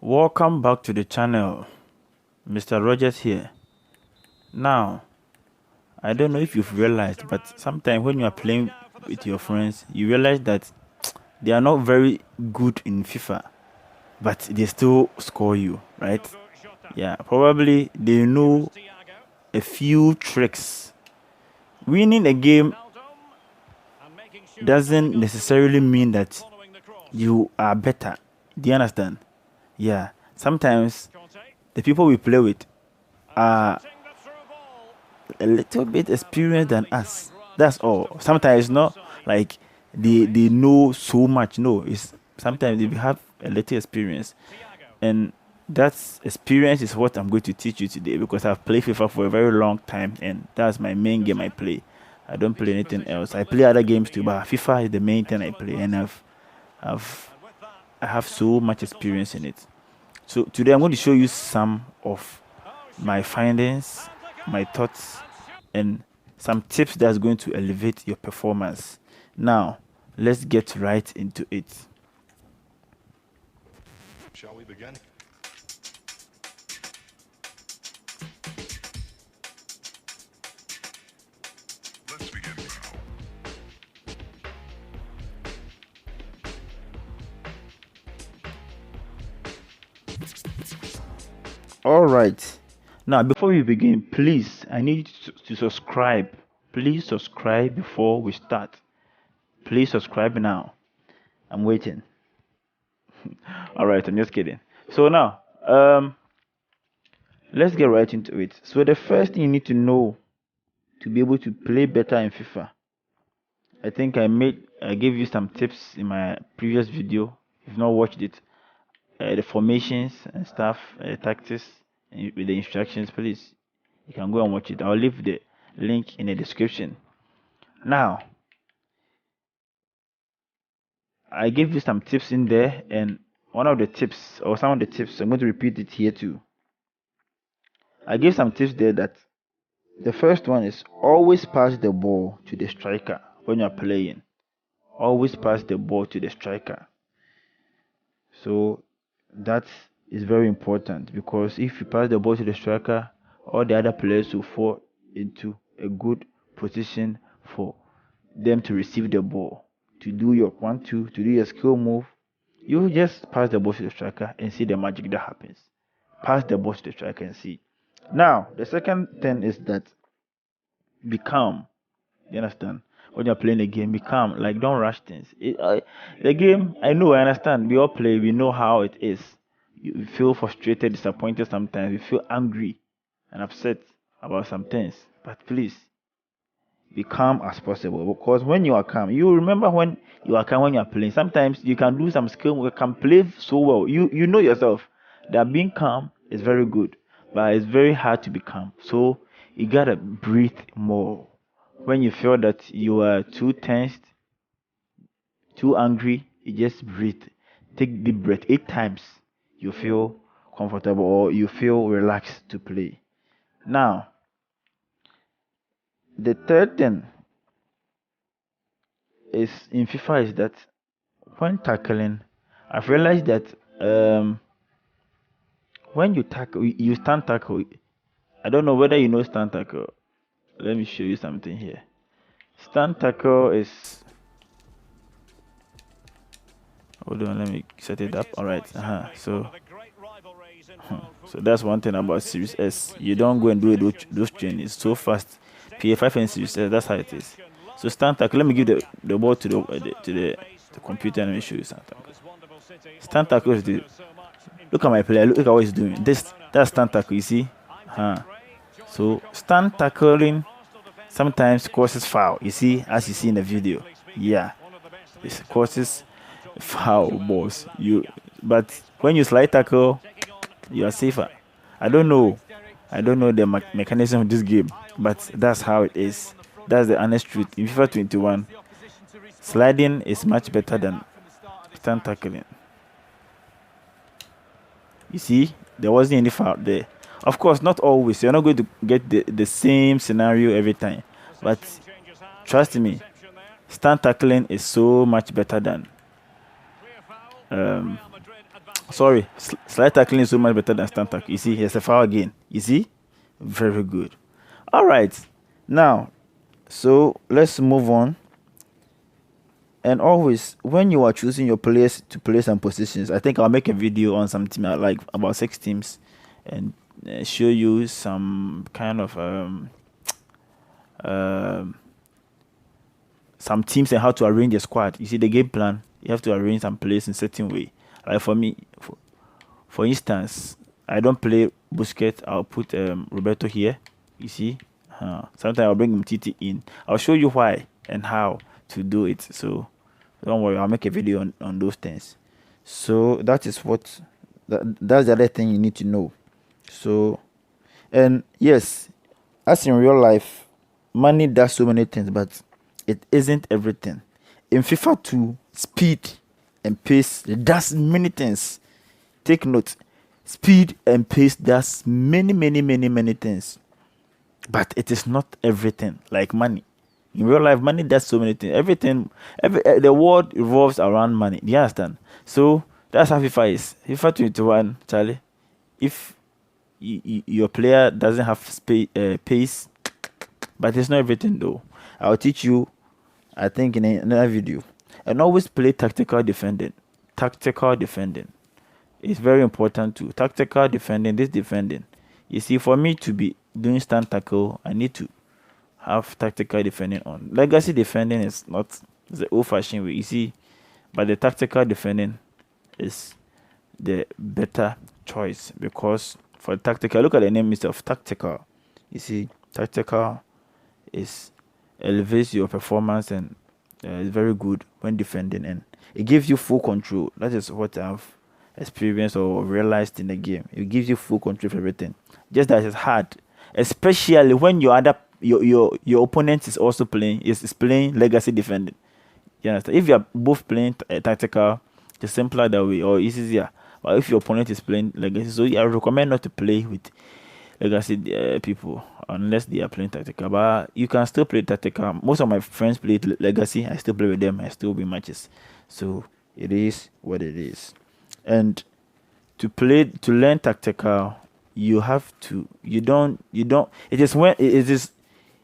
Welcome back to the channel. Mr. Rogers here. Now, I don't know if you've realized, but sometimes when you are playing with your friends, you realize that they are not very good in FIFA, but they still score you, right? Yeah, probably they know a few tricks. Winning a game doesn't necessarily mean that you are better. Do you understand? Yeah, sometimes the people we play with are a little bit experienced than us. That's all. Sometimes it's not like they know so much. No, it's sometimes they have a little experience, and that experience is what I'm going to teach you today, because I've played FIFA for a very long time and that's my main game I play. I don't play anything else. I play other games too, but FIFA is the main thing I play, and I have so much experience in it. So today I'm going to show you some of my findings, my thoughts, and some tips that's going to elevate your performance. Now, let's get right into it. Shall we begin? Let's begin now. All right. Now, before we begin, please, I need you to subscribe. Please subscribe before we start. Please subscribe now. I'm waiting. All right, I'm just kidding. So now, let's get right into it. So the first thing you need to know to be able to play better in FIFA, I think I gave you some tips in my previous video. If you've not watched it, the formations and stuff, tactics, and with the instructions, please, you can go and watch it. I'll leave the link in the description. Now, I gave you some tips in there, and one of the tips, or some of the tips, I'm going to repeat it here too. I gave some tips there that the first one is always pass the ball to the striker when you're playing. Always pass the ball to the striker. So that is very important, because if you pass the ball to the striker, all the other players will fall into a good position for them to receive the ball, to do your 1-2, to do your skill move. You just pass the ball to the striker and see the magic that happens. Pass the ball to the striker and see. Now, the second thing is that be calm. You understand? When you're playing a game, be calm. Like, don't rush things. The game, I understand. We all play. We know how it is. You feel frustrated, disappointed sometimes. You feel angry and upset about some things. But please, be calm as possible. Because when you are calm, you remember when you are calm when you are playing. Sometimes you can do some skill. You can play so well. You know yourself that being calm is very good. But it's very hard to be calm. So you gotta breathe more. When you feel that you are too tensed, too angry, you just breathe. Take deep breath 8 times. You feel comfortable, or you feel relaxed to play. Now, the third thing is in FIFA is that when tackling, I've realized that when you tackle, you stand tackle. I don't know whether you know stand tackle. Let me show you something here. Stand tackle is, hold on, let me set it up. All right. So that's one thing about Series S. You don't go and do those trainings so fast. PA5 and Series S, that's how it is. So stand tackle. Let me give the ball to the computer and let me show you stand tackle. Stand tackle is the, look at my player. Look at what he's doing. That's stand tackle. You see? So stand tackling sometimes causes foul. You see, as you see in the video. Yeah, it causes foul balls. But when you slide tackle, you are safer. I don't know the mechanism of this game, but that's how it is. That's the honest truth. In FIFA 21, sliding is much better than stand tackling. You see, there wasn't any foul there. Of course, not always. You're not going to get the same scenario every time. But trust me, stand tackling is so much better than Sorry, slide tackling is so much better than stand tackle. You see, here's a foul again. You see, very good. All right, now, so let's move on. And always, when you are choosing your players to play some positions, I think I'll make a video on some team, like about 6 teams, and show you some kind of some teams and how to arrange a squad. You see, the game plan, you have to arrange some players in certain way. Like for me, for instance, I don't play Busquets. I'll put Roberto here. You see, sometimes I'll bring Titi in. I'll show you why and how to do it. So don't worry, I'll make a video on those things. So that is what that's the other thing you need to know. So, and yes, as in real life, money does so many things, but it isn't everything. In FIFA 2, speed and pace does many things. Take note, speed and pace does many things, but it is not everything like money. In real life, money does so many things. The world revolves around money. Do you understand? So that's how FIFA is. FIFA 21, Charlie. If your player doesn't have pace, but it's not everything though. I'll teach you, I think, in another video. And always play tactical defending. Tactical defending is very important too. Tactical defending, this defending. You see, for me to be doing stand tackle, I need to have tactical defending on. Legacy defending is not the old-fashioned way, you see, but the tactical defending is the better choice, because for tactical, look at the name itself, tactical. You see, tactical is elevates your performance and is very good when defending, and it gives you full control. That is what I've experienced or realized in the game. It gives you full control of everything. Just that it's hard, especially when your opponent is also playing is playing legacy defending. You understand? If you are both playing tactical, it's simpler that way, or it's easier. But if your opponent is playing legacy, so I recommend not to play with legacy people unless they are playing tactical. But you can still play tactical. Most of my friends play legacy. I still play with them. I still win matches. So it is what it is. And to learn tactical, you have to. You don't. It is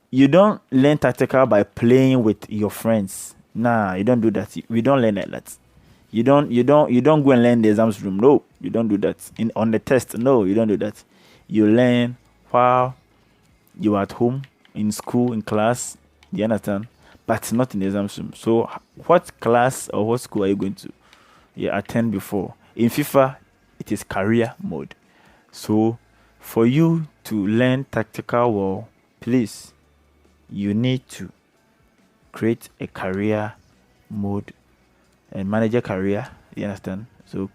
you don't learn tactical by playing with your friends. Nah, you don't do that. We don't learn like that. You don't go and learn the exams room. No, you don't do that. On the test, no, you don't do that. You learn while you are at home, in school, in class. Do you understand? But not in the exams room. So what class or what school are you going to attend before? In FIFA, it is career mode. So for you to learn tactical well, please, you need to create a career mode and manage a career. You understand? So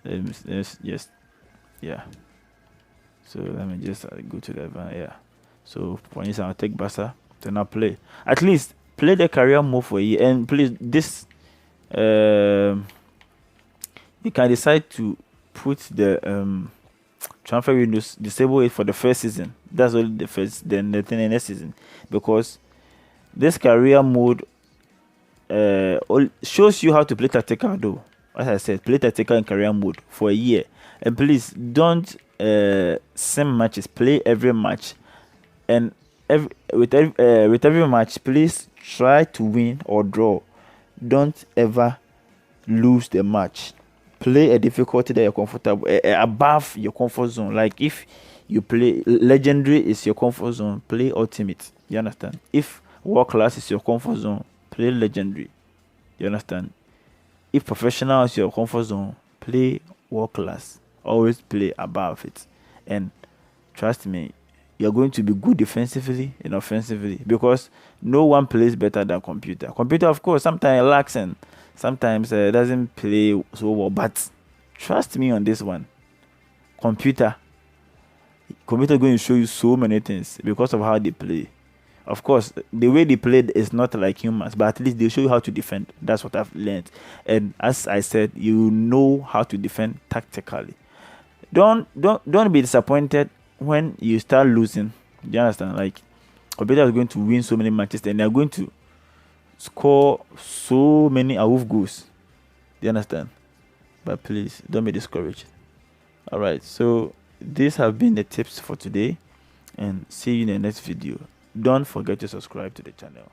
let's just so let me just go to the event. So for instance, I'll take Barca to now play. At least play the career mode for a year. And please, this you can decide to put the transfer windows, disable it for the first season. That's only the first, then the thing in next season, because this career mode shows you how to play tactical though. As I said, play tactical in career mode for a year. And please don't sim matches. Play every match, and with every match, please try to win or draw. Don't ever lose the match. Play a difficulty that you're comfortable above your comfort zone. Like if you play legendary is your comfort zone, play ultimate. You understand? If world class is your comfort zone, play legendary. You understand? If professional is your comfort zone, play world class. Always play above it. And trust me, you're going to be good defensively and offensively, because no one plays better than computer. Computer, of course, sometimes lacks and sometimes doesn't play so well, but trust me on this one. Computer is going to show you so many things because of how they play. Of course, the way they played is not like humans, but at least they show you how to defend. That's what I've learned. And as I said, you know how to defend tactically. Don't be disappointed when you start losing. Do you understand? Like, computer is going to win so many matches, and they're going to score so many awoof goals. Do you understand? but please don't be discouraged. All right, so these have been the tips for today, and see you in the next video. Don't forget to subscribe to the channel.